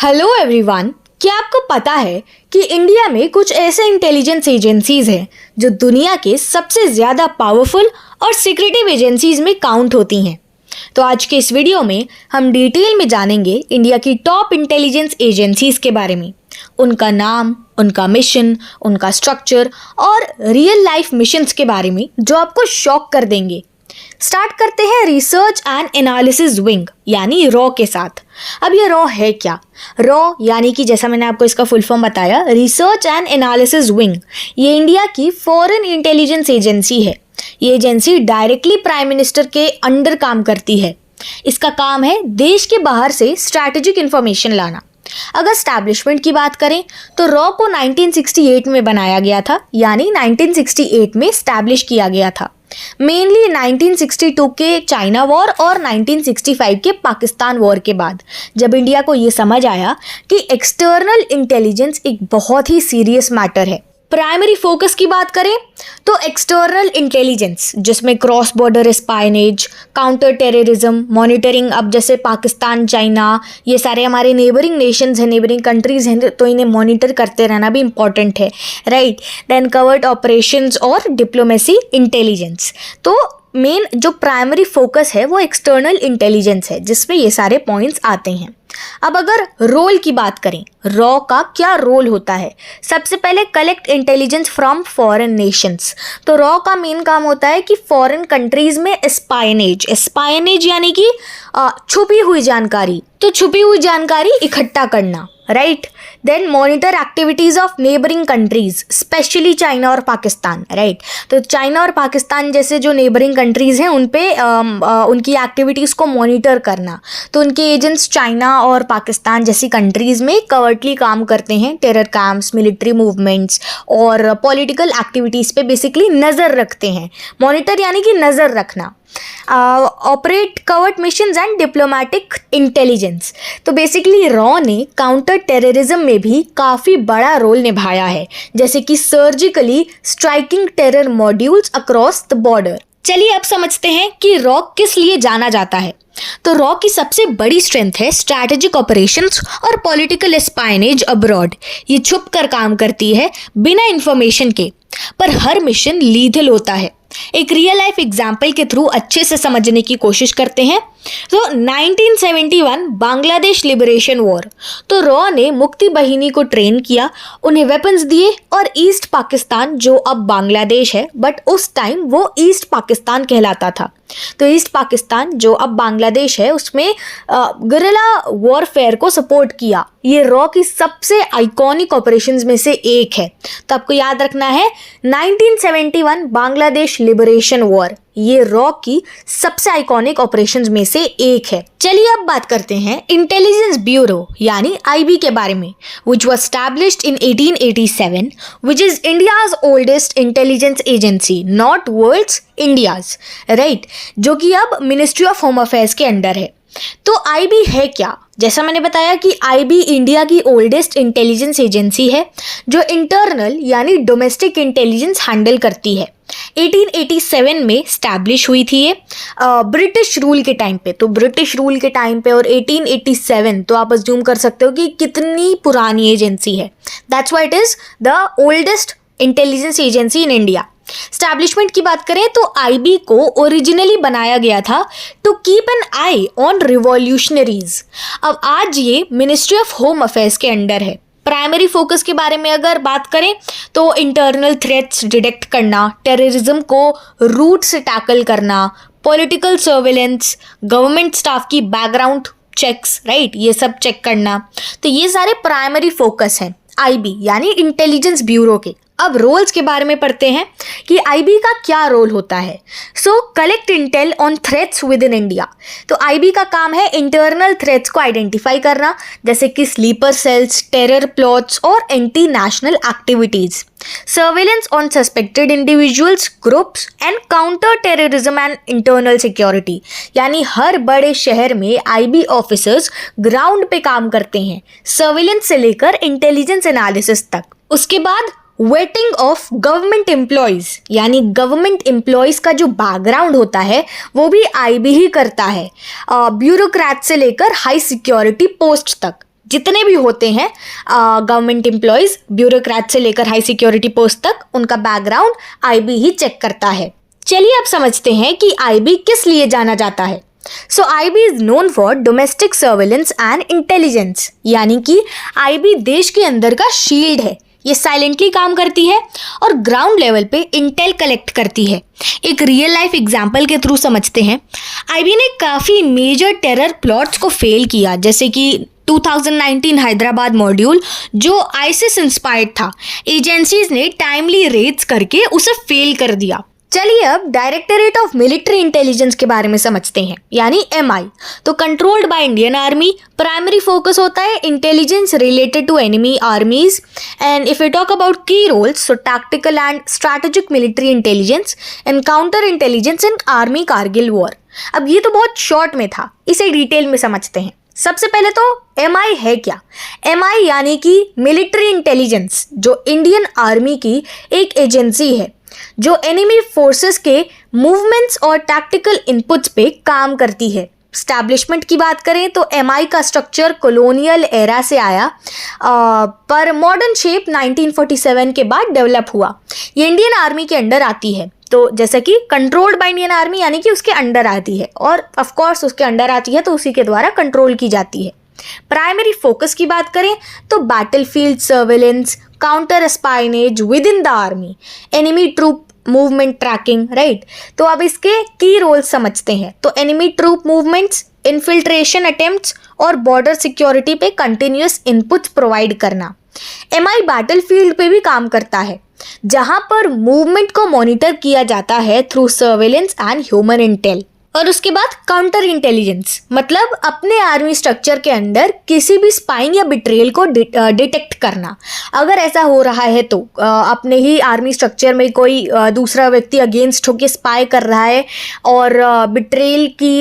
Hello everyone, क्या आपको पता है कि इंडिया में कुछ ऐसे इंटेलिजेंस एजेंसीज हैं जो दुनिया के सबसे ज़्यादा पावरफुल और सीक्रेटिव एजेंसीज में काउंट होती हैं। तो आज के इस वीडियो में हम डिटेल में जानेंगे इंडिया की टॉप इंटेलिजेंस एजेंसीज के बारे में, उनका नाम, उनका मिशन, उनका स्ट्रक्चर और रियल लाइफ मिशंस के बारे में जो आपको शॉक कर देंगे। स्टार्ट करते हैं रिसर्च एंड एनालिसिस विंग यानी रॉ के साथ। अब ये रॉ है क्या? रॉ यानी कि जैसा मैंने आपको इसका फुल फॉर्म बताया, रिसर्च एंड एनालिसिस विंग, ये इंडिया की फॉरेन इंटेलिजेंस एजेंसी है। ये एजेंसी डायरेक्टली प्राइम मिनिस्टर के अंडर काम करती है। इसका काम है देश के बाहर से स्ट्रैटेजिक इंफॉर्मेशन लाना। अगर एस्टैब्लिशमेंट की बात करें तो रॉ को 1968 में बनाया गया था, यानी 1968 में एस्टैब्लिश किया गया था। मेनली 1962 के चाइना वॉर और 1965 के पाकिस्तान वॉर के बाद, जब इंडिया को ये समझ आया कि एक्सटर्नल इंटेलिजेंस एक बहुत ही सीरियस मैटर है। प्राइमरी फोकस की बात करें तो एक्सटर्नल इंटेलिजेंस, जिसमें cross border espionage, counter terrorism, monitoring, अब जैसे पाकिस्तान, चाइना, ये सारे हमारे नेबरिंग नेशंस हैं, नेबरिंग कंट्रीज हैं, तो इन्हें मॉनिटर करते रहना भी इंपॉर्टेंट है, राइट। देन कवर्ड ऑपरेशंस और डिप्लोमेसी इंटेलिजेंस। तो मेन जो प्राइमरी फोकस है वो एक्सटर्नल इंटेलिजेंस है, जिसमें ये सारे पॉइंट्स आते हैं। अब अगर रोल की बात करें, रॉ का क्या रोल होता है? सबसे पहले collect intelligence from foreign Nations. तो रॉ का मेन काम होता है कि फॉरेन कंट्रीज में स्पाइनेज यानी कि छुपी हुई जानकारी, तो छुपी हुई जानकारी इकट्ठा करना, right. Then monitor activities of neighbouring countries, specially China और पाकिस्तान, राइट। तो चाइना और पाकिस्तान जैसे जो नेबरिंग कंट्रीज हैं उन पे उनकी एक्टिविटीज़ को मॉनिटर करना। तो उनके एजेंट्स चाइना और पाकिस्तान जैसी कंट्रीज में कवर्टली काम करते हैं, टेरर कैंप्स, मिलिट्री मूवमेंट्स और पॉलिटिकल एक्टिविटीज़ पे बेसिकली नज़र रखते हैं। मॉनिटर यानी कि नज़र रखना। Operate covert missions and diplomatic intelligence. तो बेसिकली रॉ ने काउंटर टेररिज्म में भी काफ़ी बड़ा रोल निभाया है, जैसे कि surgically striking terror modules across the border. चलिए अब समझते हैं कि रॉ किस लिए जाना जाता है। तो रॉ की सबसे बड़ी स्ट्रेंथ है स्ट्रैटेजिक ऑपरेशंस और पॉलिटिकल स्पाइनेज अब्रॉड। ये छुप कर काम करती है बिना इंफॉर्मेशन के, पर हर मिशन लीथल होता है। एक रियल लाइफ एग्जाम्पल के थ्रू अच्छे से समझने की कोशिश करते हैं। तो 1971 बांग्लादेश लिबरेशन वॉर। तो रॉ ने मुक्ति बहिनी को ट्रेन किया, उन्हें वेपन्स दिए और ईस्ट पाकिस्तान, जो अब बांग्लादेश है बट उस टाइम वो ईस्ट पाकिस्तान कहलाता था, तो ईस्ट पाकिस्तान जो अब बांग्लादेश है उसमें गुरिल्ला वॉरफेयर को सपोर्ट किया। ये रॉ की सबसे आइकॉनिक ऑपरेशंस में से एक है। तो आपको याद रखना है 1971 बांग्लादेश लिबरेशन वॉर, ये रॉ की सबसे आइकॉनिक ऑपरेशंस में से एक है। चलिए अब बात करते हैं इंटेलिजेंस ब्यूरो यानी आईबी के बारे में, which was established in 1887, which is India's oldest intelligence agency, not world's, India's, right, जो कि अब मिनिस्ट्री ऑफ होम अफेयर्स के अंडर है। तो आईबी है क्या? जैसा मैंने बताया कि आईबी इंडिया की ओल्डेस्ट इंटेलिजेंस एजेंसी है जो इंटरनल यानी डोमेस्टिक इंटेलिजेंस हैंडल करती है। 1887 में स्टैब्लिश हुई थी ये ब्रिटिश रूल के टाइम पे। तो ब्रिटिश रूल के टाइम पे और 1887, तो आप अज्यूम कर सकते हो कि कितनी पुरानी एजेंसी है। That's why it is the oldest intelligence agency in India. Establishment की बात करें तो आईबी को ओरिजिनली बनाया गया था to keep an eye on revolutionaries. अब आज ये मिनिस्ट्री ऑफ होम अफेयर्स के अंडर है। प्राइमरी फोकस के बारे में अगर बात करें तो इंटरनल थ्रेट्स डिटेक्ट करना, टेररिज्म को रूट से टैकल करना, पॉलिटिकल सर्वेलेंस, गवर्नमेंट स्टाफ की बैकग्राउंड चेक्स, राइट, ये सब चेक करना। तो ये सारे प्राइमरी फोकस हैं आईबी यानी इंटेलिजेंस ब्यूरो के। अब रोल्स के बारे में पढ़ते हैं कि आईबी का क्या रोल होता है। So collect intel on threats within India. तो आईबी का काम है इंटरनल थ्रेट्स को आइडेंटिफाई करना, जैसे कि स्लीपर सेल्स, टेरर प्लॉट्स और anti national activities, surveillance on suspected individuals, groups and counter terrorism and internal security. यानी हर बड़े शहर में आईबी ऑफिसर्स ग्राउंड पे काम करते हैं, सर्वेलेंस से लेकर इंटेलिजेंस एनालिसिस तक। उसके बाद वेटिंग ऑफ गवर्नमेंट एम्प्लॉयज, यानी गवर्नमेंट एम्प्लॉयज का जो बैकग्राउंड होता है वो भी आईबी ही करता है, ब्यूरोक्रेट से लेकर हाई सिक्योरिटी पोस्ट तक। जितने भी होते हैं गवर्नमेंट एम्प्लॉयज, ब्यूरोक्रेट से लेकर हाई सिक्योरिटी पोस्ट तक, उनका बैकग्राउंड आईबी ही चेक करता है। चलिए अब समझते हैं कि आईबी किस लिए जाना जाता है। So IB is known for domestic surveillance and intelligence, यानी कि आईबी देश के अंदर का शील्ड है। ये साइलेंटली काम करती है और ग्राउंड लेवल पे इंटेल कलेक्ट करती है। एक रियल लाइफ एग्जांपल के थ्रू समझते हैं। आईबी ने काफ़ी मेजर टेरर प्लॉट्स को फेल किया, जैसे कि 2019 हैदराबाद मॉड्यूल जो आईसिस इंस्पायर्ड था। एजेंसीज ने टाइमली रेड्स करके उसे फेल कर दिया। चलिए अब डायरेक्टरेट ऑफ मिलिट्री इंटेलिजेंस के बारे में समझते हैं, यानी एमआई। तो controlled by Indian Army, primary focus होता है intelligence related to enemy armies. And if you talk about key roles, so tactical and strategic military intelligence and counter intelligence in army Kargil war. अब ये तो बहुत short में था, इसे detail में समझते हैं। सबसे पहले तो एमआई है क्या? एमआई यानी कि मिलिट्री इंटेलिजेंस, जो इंडियन आर्मी की एक एजेंसी है जो एनिमी फोर्सेस के मूवमेंट्स और टैक्टिकल इनपुट्स पे काम करती है। स्टैब्लिशमेंट की बात करें तो एमआई का स्ट्रक्चर कॉलोनियल एरा से आया, पर मॉडर्न शेप 1947 के बाद डेवलप हुआ। ये इंडियन आर्मी के अंडर आती है, तो जैसे कि कंट्रोल्ड बाय इंडियन आर्मी यानी कि उसके अंडर आती है, और ऑफ कोर्स उसके अंडर आती है तो उसी के द्वारा कंट्रोल की जाती है। प्राइमरी फोकस की बात करें तो battlefield surveillance, counter espionage within the army, enemy troop movement tracking, right. तो अब इसके की रोल्स समझते हैं। तो enemy troop movements, infiltration attempts और बॉर्डर सिक्योरिटी पे कंटिन्यूस इनपुट्स प्रोवाइड करना। एमआई बैटलफील्ड पे भी काम करता है, जहां पर मूवमेंट को मॉनिटर किया जाता है through surveillance and human Intel. और उसके बाद काउंटर इंटेलिजेंस, मतलब अपने आर्मी स्ट्रक्चर के अंदर किसी भी स्पाइंग या बिट्रेयल को डिटेक्ट करना। अगर ऐसा हो रहा है तो अपने ही आर्मी स्ट्रक्चर में कोई दूसरा व्यक्ति अगेंस्ट होकर स्पाई कर रहा है और बिट्रेयल की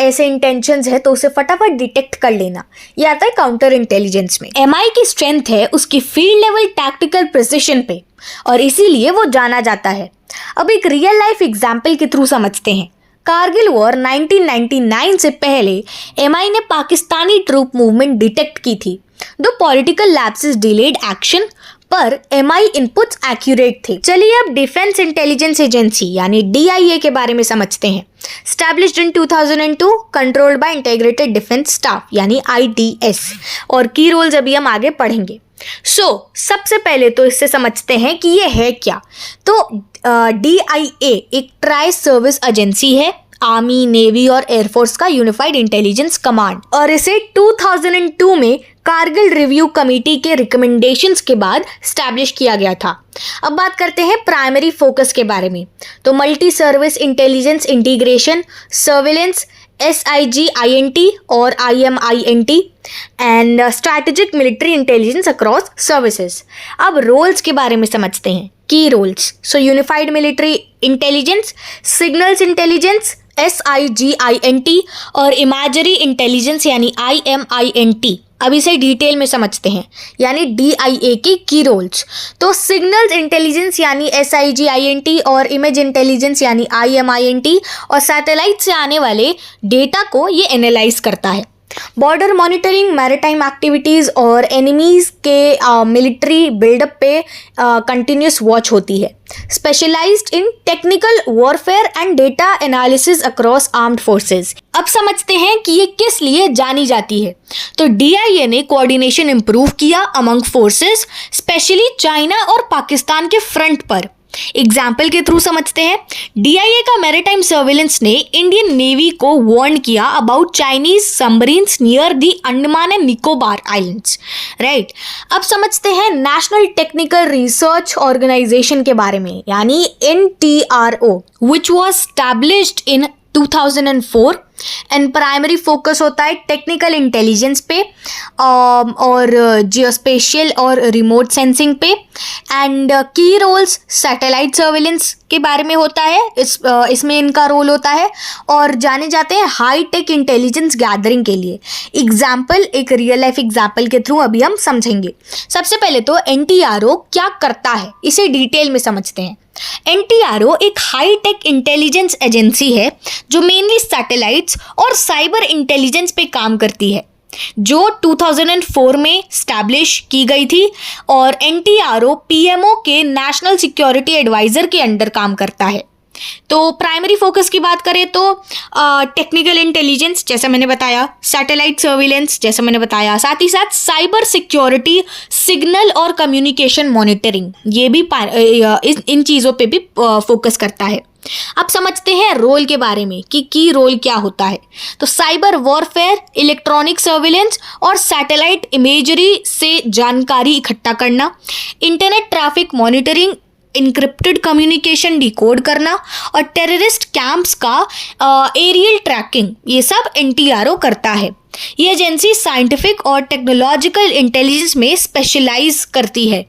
ऐसे इंटेंशंस है तो उसे फटाफट डिटेक्ट कर लेना, ये आता है काउंटर इंटेलिजेंस में। एमआई की स्ट्रेंथ है उसकी फील्ड लेवल टैक्टिकल प्रिसिशन पे, और इसीलिए वो जाना जाता है। अब एक रियल लाइफ एग्जाम्पल के थ्रू समझते हैं। कारगिल वॉर 1999 से पहले एमआई ने पाकिस्तानी ट्रूप मूवमेंट डिटेक्ट की थी। दो पॉलिटिकल लैप्सेस डिलेड एक्शन, पर एमआई इनपुट्स एक्यूरेट थे। चलिए अब डिफेंस इंटेलिजेंस एजेंसी यानी डीआईए के बारे में समझते हैं। Established in 2002, controlled by integrated defence staff यानी आईडीएस, और की रोल्स अभी हम आगे पढ़ेंगे। सबसे पहले तो इससे समझते हैं कि ये है क्या। तो डीआईए एक ट्राई सर्विस एजेंसी है, आर्मी, नेवी और एयरफोर्स का यूनिफाइड इंटेलिजेंस कमांड, और इसे 2002 में कारगिल रिव्यू कमेटी के रिकमेंडेशंस के बाद स्टैब्लिश किया गया था। अब बात करते हैं प्राइमरी फोकस के बारे में। तो multi service intelligence integration, surveillance, SIGINT और IMINT and strategic military intelligence across services. अब रोल्स के बारे में समझते हैं। Key roles, so unified military intelligence, signals intelligence SIGINT और इमेजरी इंटेलिजेंस यानी IMINT। अब इसे डिटेल में समझते हैं, यानी DIA की रोल्स। तो सिग्नल्स इंटेलिजेंस यानी SIGINT और इमेज इंटेलिजेंस यानी IMINT, और सैटेलाइट से आने वाले डेटा को ये एनालाइज करता है। बॉर्डर मॉनिटरिंग, मैरिटाइम एक्टिविटीज़ और एनिमीज़ के मिलिट्री बिल्डअप पे कंटिन्यूस वॉच होती है। Specialised in technical warfare and data analysis across armed forces. अब समझते हैं कि ये किस लिए जानी जाती है। तो डीआईए ने कोऑर्डिनेशन इंप्रूव किया अमंग फोर्सेस, स्पेशली चाइना और पाकिस्तान के फ्रंट पर। एग्जाम्पल के थ्रू समझते हैं। डीआईए का मैरिटाइम सर्वेलेंस ने इंडियन नेवी को वार्न किया about Chinese submarines near the Andaman and Nicobar islands, right. अब समझते हैं नेशनल टेक्निकल रिसर्च ऑर्गेनाइजेशन के बारे में, यानी NTRO, which was established in 2004 and primary focus होता है टेक्निकल इंटेलिजेंस पे और जियोस्पेशियल और रिमोट सेंसिंग पे, एंड की रोल्स सैटेलाइट सर्वेलेंस के बारे में होता है, इसमें इनका रोल होता है, और जाने जाते हैं हाई टेक इंटेलिजेंस गैदरिंग के लिए। एग्जाम्पल, एक रियल लाइफ एग्जाम्पल के थ्रू अभी हम समझेंगे। सबसे पहले तो NTRO क्या करता है इसे डिटेल में समझते हैं। NTRO एक हाई टेक इंटेलिजेंस एजेंसी है जो मेनली सैटेलाइट्स और साइबर इंटेलिजेंस पे काम करती है। जो 2004 में स्टैब्लिश की गई थी और NTRO PMO के नेशनल सिक्योरिटी एडवाइजर के अंडर काम करता है। तो प्राइमरी फोकस की बात करें तो टेक्निकल इंटेलिजेंस जैसा मैंने बताया, सैटेलाइट सर्विलेंस जैसा मैंने बताया, साथ ही साथ साइबर सिक्योरिटी, सिग्नल और कम्युनिकेशन मॉनिटरिंग, ये भी इन चीज़ों पे भी फोकस करता है। अब समझते हैं रोल के बारे में कि की रोल क्या होता है। तो साइबर वॉरफेयर, इलेक्ट्रॉनिक सर्विलेंस और सैटेलाइट इमेजरी से जानकारी इकट्ठा करना, internet traffic monitoring, encrypted communication decode करना और टेररिस्ट कैंप्स का एरियल ट्रैकिंग, ये सब NTRO करता है। ये एजेंसी साइंटिफिक और टेक्नोलॉजिकल इंटेलिजेंस में स्पेशलाइज करती है,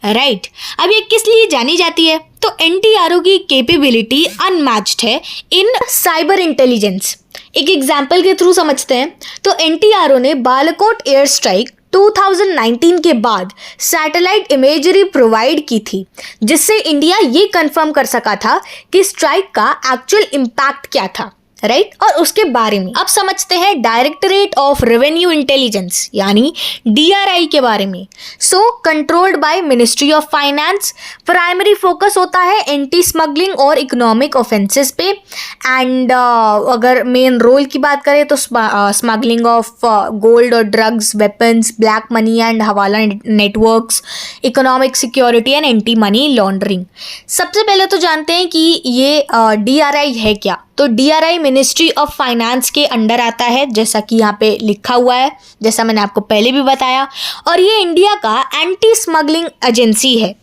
राइट। अब ये किस लिए जानी जाती है? तो NTRO की कैपेबिलिटी अनमैच्ड है इन साइबर इंटेलिजेंस। एक एग्जाम्पल के थ्रू समझते हैं। तो NTRO ने बालाकोट एयर स्ट्राइक 2019 के बाद सैटेलाइट इमेजरी प्रोवाइड की थी, जिससे इंडिया ये कंफर्म कर सका था कि स्ट्राइक का एक्चुअल इम्पैक्ट क्या था, राइट। और उसके बारे में अब समझते हैं डायरेक्टरेट ऑफ रेवेन्यू इंटेलिजेंस यानी DRI के बारे में। So controlled by ministry of finance, primary focus होता है एंटी स्मगलिंग और इकोनॉमिक ऑफेंसेस पे। एंड अगर मेन रोल की बात करें तो स्मगलिंग ऑफ गोल्ड और drugs, weapons, black money and hawala networks, economic security and anti money laundering. सबसे पहले तो जानते हैं कि ये DRI है क्या। तो DRI मिनिस्ट्री ऑफ फाइनेंस के अंडर आता है, जैसा कि यहाँ पे लिखा हुआ है, जैसा मैंने आपको पहले भी बताया। और ये इंडिया का एंटी स्मगलिंग एजेंसी है।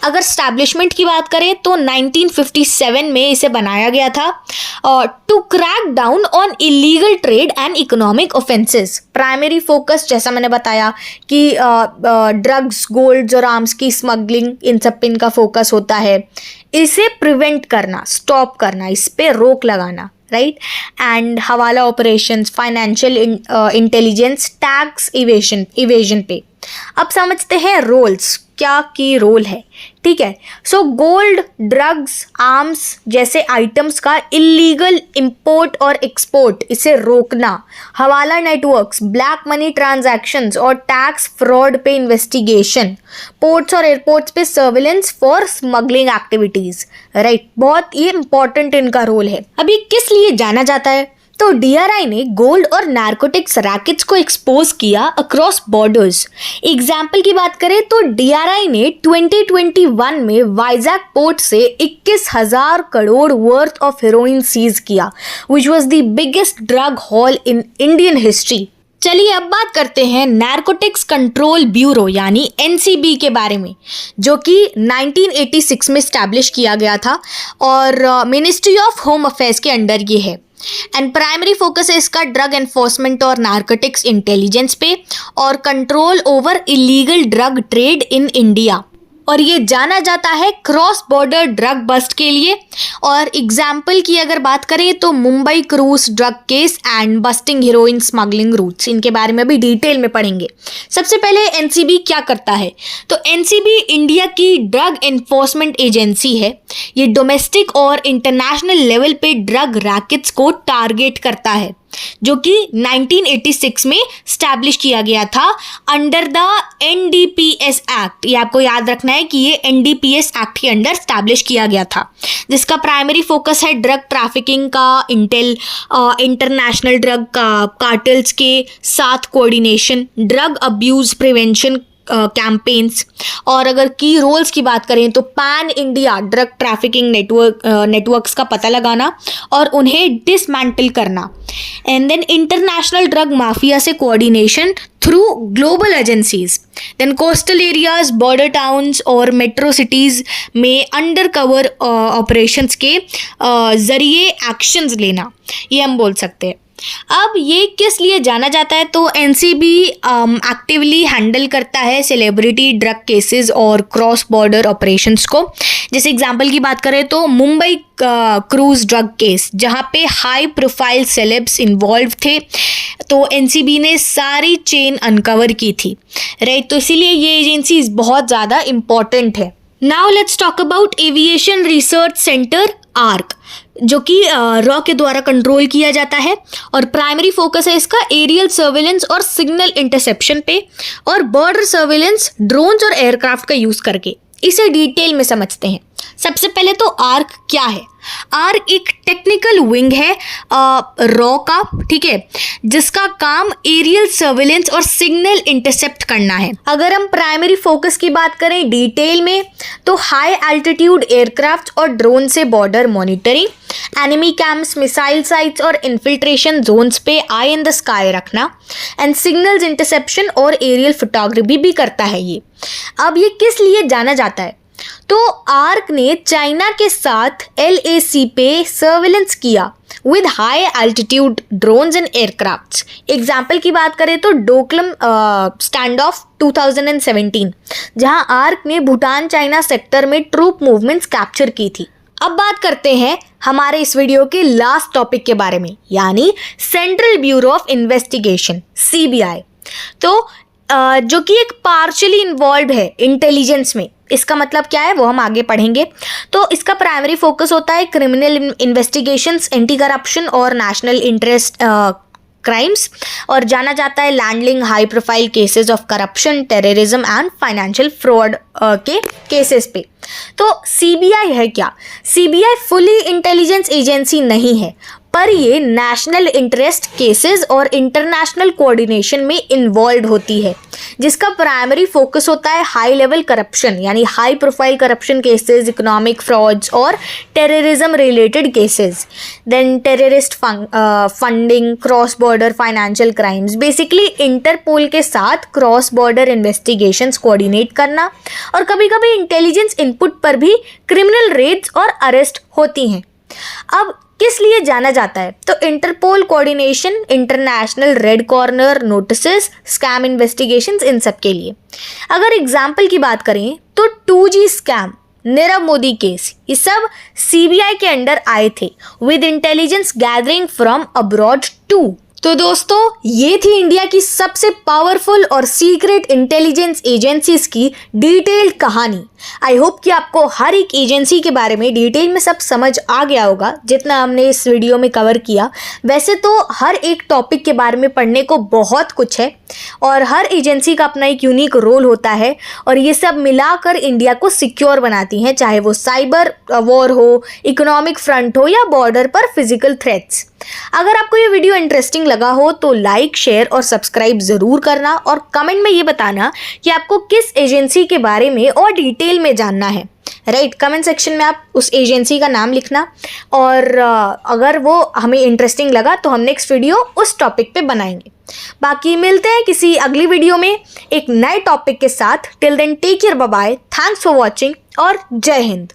अगर स्टैब्लिशमेंट की बात करें तो 1957 में इसे बनाया गया था to crack down on illegal trade and economic offences. Primary focus जैसा मैंने बताया कि ड्रग्स, गोल्ड्स और आर्म्स की स्मगलिंग, इन सब पे इनका फोकस होता है। इसे प्रिवेंट करना, स्टॉप करना, इस पे रोक लगाना, राइट। एंड हवाला operations, financial intelligence, tax evasion पे। अब समझते हैं रोल्स, क्या की रोल है, ठीक है। सो गोल्ड, ड्रग्स, आर्म्स जैसे आइटम्स का इलीगल इंपोर्ट और एक्सपोर्ट, इसे रोकना। हवाला नेटवर्क्स, ब्लैक मनी ट्रांजैक्शंस और टैक्स फ्रॉड पे इन्वेस्टिगेशन। पोर्ट्स और एयरपोर्ट्स पे surveillance for smuggling activities, right. बहुत ये इंपॉर्टेंट इनका रोल है। अभी किस लिए जाना जाता है? तो DRI ने गोल्ड और नारकोटिक्स रैकेट्स को एक्सपोज किया अक्रॉस बॉर्डर्स। एग्जाम्पल की बात करें तो DRI ने 2021 में वाइजैक पोर्ट से 21,000 crore worth of heroin seize किया, which was the biggest drug haul in Indian history. चलिए अब बात करते हैं नारकोटिक्स कंट्रोल ब्यूरो यानी NCB के बारे में, जो कि 1986 में स्टैब्लिश किया गया था और मिनिस्ट्री ऑफ होम अफेयर्स के अंडर ये है। एंड प्राइमरी फोकस है इसका ड्रग एनफोर्समेंट और नारकोटिक्स इंटेलिजेंस पे और control over illegal drug trade in India. और ये जाना जाता है क्रॉस बॉर्डर ड्रग बस्ट के लिए। और एग्जाम्पल की अगर बात करें तो Mumbai cruise drug case and busting heroin smuggling routes, इनके बारे में भी डिटेल में पढ़ेंगे। सबसे पहले NCB क्या करता है? तो NCB इंडिया की ड्रग एनफोर्समेंट एजेंसी है। ये डोमेस्टिक और इंटरनेशनल लेवल पे ड्रग रैकेट्स को टारगेट करता है, जो कि 1986 में स्टैब्लिश किया गया था अंडर द NDPS एक्ट। ये आपको याद रखना है कि ये NDPS एक्ट के अंडर स्टैब्लिश किया गया था, जिसका प्राइमरी फोकस है ड्रग ट्रैफिकिंग का, इंटरनेशनल ड्रग कार्टेल्स के साथ coordination, drug abuse prevention campaigns. और अगर की रोल्स की बात करें तो pan India drug trafficking networks का पता लगाना और उन्हें डिसमेंटल करना। And then international drug mafia से coordination through global agencies. Then coastal areas, border towns और मेट्रो सिटीज़ में अंडर कवर ऑपरेशंस के ज़रिए एक्शंस लेना, ये हम बोल सकते हैं। अब ये किस लिए जाना जाता है? तो NCB एक्टिवली हैंडल करता है सेलिब्रिटी ड्रग केसेस और क्रॉस बॉर्डर ऑपरेशंस को। जैसे एग्जांपल की बात करें तो मुंबई क्रूज ड्रग केस, जहाँ पे हाई प्रोफाइल सेलेब्स इन्वॉल्व थे, तो NCB ने सारी चेन अनकवर की थी, राइट। तो इसीलिए ये एजेंसीज बहुत ज़्यादा इम्पॉर्टेंट है। Now let's talk about aviation research centre ARC। जो कि रॉ के द्वारा कंट्रोल किया जाता है और प्राइमरी फोकस है इसका एरियल सर्वेलेंस और सिग्नल इंटरसेप्शन पे और बॉर्डर सर्वेलेंस ड्रोन्स और एयरक्राफ्ट का यूज़ करके। इसे डिटेल में समझते हैं। सबसे पहले तो आर्क क्या है। आर्क एक टेक्निकल विंग है रॉ का, ठीक है, जिसका काम एरियल सर्वेलेंस और सिग्नल इंटरसेप्ट करना है। अगर हम प्राइमरी फोकस की बात करें डिटेल में तो हाई एल्टीट्यूड एयरक्राफ्ट और ड्रोन से border monitoring, enemy camps, missile sites और इन्फिल्ट्रेशन जोन्स पे आई इन द स्काई रखना एंड सिग्नल्स इंटरसेप्शन और एरियल फोटोग्राफी भी करता है ये। अब ये किस लिए जाना जाता है? तो आर्क ने चाइना के साथ LAC पे सर्वेलेंस किया with high altitude drones and aircrafts. Example की बात करें तो डोकलम स्टैंड ऑफ 2017, जहां आर्क ने भूटान चाइना सेक्टर में ट्रूप मूवमेंट्स कैप्चर की थी। अब बात करते हैं हमारे इस वीडियो के लास्ट टॉपिक के बारे में, यानी central bureau of investigation CBI। तो जो कि एक पार्शियली इन्वॉल्व है इंटेलिजेंस में। इसका मतलब क्या है वो हम आगे पढ़ेंगे। तो इसका प्राइमरी फोकस होता है क्रिमिनल इन्वेस्टिगेशंस, एंटी करप्शन और नेशनल इंटरेस्ट क्राइम्स, और जाना जाता है लैंडलिंग, high profile cases of corruption, terrorism and financial fraud के केसेस पे। तो CBI है क्या? CBI फुली इंटेलिजेंस एजेंसी नहीं है, पर ये नेशनल इंटरेस्ट केसेस और इंटरनेशनल कोऑर्डिनेशन में इन्वॉल्व होती है, जिसका प्राइमरी फोकस होता है हाई लेवल करप्शन, यानी high profile corruption cases, economic frauds और terrorism related cases, then terrorist funding, cross border financial crimes. Basically Interpol के साथ क्रॉस बॉर्डर इन्वेस्टिगेशंस कोऑर्डिनेट करना, और कभी कभी इंटेलिजेंस इनपुट पर भी क्रिमिनल रेड्स और अरेस्ट होती हैं। अब किस लिए जाना जाता है? तो Interpol coordination, international red corner notices, scam investigations, इन सब के लिए। अगर एग्जाम्पल की बात करें तो 2G scam, Nirav Modi case, ये सब CBI के अंडर आए थे with intelligence gathering from abroad too. तो दोस्तों ये थी इंडिया की सबसे पावरफुल और सीक्रेट इंटेलिजेंस एजेंसीज की डिटेल्ड कहानी। आई होप कि आपको हर एक एजेंसी के बारे में डिटेल में सब समझ आ गया होगा जितना हमने इस वीडियो में कवर किया। वैसे तो हर एक टॉपिक के बारे में पढ़ने को बहुत कुछ है और हर एजेंसी का अपना एक यूनिक रोल होता है, और ये सब मिलाकर इंडिया को सिक्योर बनाती हैं, चाहे वो साइबर वॉर हो, इकोनॉमिक फ्रंट हो या बॉर्डर पर फिजिकल थ्रेट्स। अगर आपको ये वीडियो इंटरेस्टिंग लगा हो तो लाइक, शेयर और सब्सक्राइब ज़रूर करना, और कमेंट में ये बताना कि आपको किस एजेंसी के बारे में और डिटेल में जानना है। राइट, कमेंट सेक्शन में आप उस एजेंसी का नाम लिखना, और अगर वो हमें इंटरेस्टिंग लगा तो हम नेक्स्ट वीडियो उस टॉपिक पे बनाएंगे। बाकी मिलते हैं किसी अगली वीडियो में एक नए टॉपिक के साथ। Till then take care, bye bye, thanks for watching और जय हिंद।